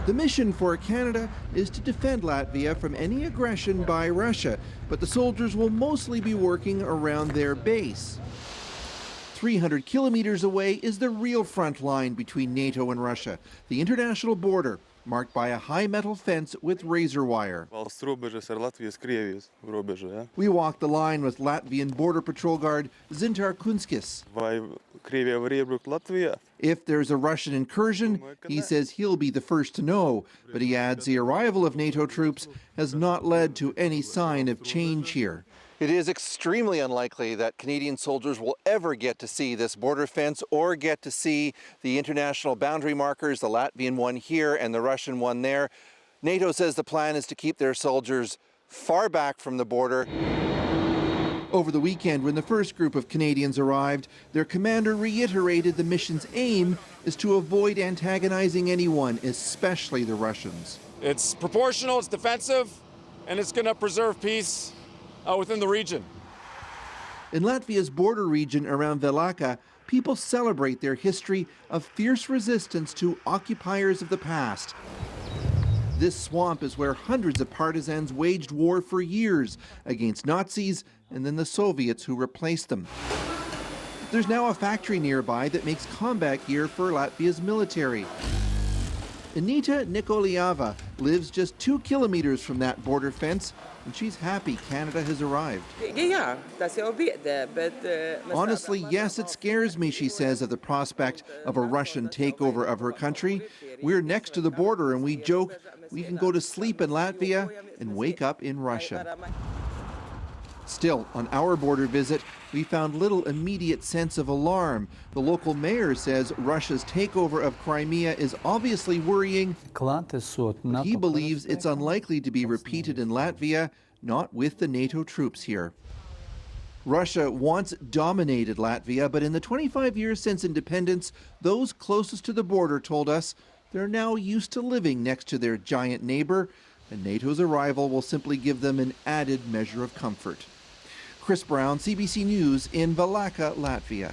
The mission for Canada is to defend Latvia from any aggression by Russia, but the soldiers will mostly be working around their base. 300 kilometers away is the real front line between NATO and Russia, the international border, marked by a high metal fence with razor wire. We walk the line with Latvian Border Patrol guard Zintar Kunskis. If there's a Russian incursion, he says he'll be the first to know, but he adds the arrival of NATO troops has not led to any sign of change here. It is extremely unlikely that Canadian soldiers will ever get to see this border fence or get to see the international boundary markers, the Latvian one here and the Russian one there. NATO says the plan is to keep their soldiers far back from the border. Over the weekend, when the first group of Canadians arrived, their commander reiterated the mission's aim is to avoid antagonizing anyone, especially the Russians. It's proportional, it's defensive, and it's going to preserve peace within the region. In Latvia's border region around Velaka, people celebrate their history of fierce resistance to occupiers of the past. This swamp is where hundreds of partisans waged war for years against Nazis and then the Soviets who replaced them. There's now a factory nearby that makes combat gear for Latvia's military. Anita Nikoliava lives just 2 kilometers from that border fence, and she's happy Canada has arrived. Honestly, yes, it scares me, she says, at the prospect of a Russian takeover of her country. We're next to the border and we joke we can go to sleep in Latvia and wake up in Russia. Still, on our border visit, we found little immediate sense of alarm. The local mayor says Russia's takeover of Crimea is obviously worrying, but he believes it's unlikely to be repeated in Latvia, not with the NATO troops here. Russia once dominated Latvia, but in the 25 years since independence, those closest to the border told us they're now used to living next to their giant neighbor, and NATO's arrival will simply give them an added measure of comfort. Chris Brown, CBC News in Velaka, Latvia.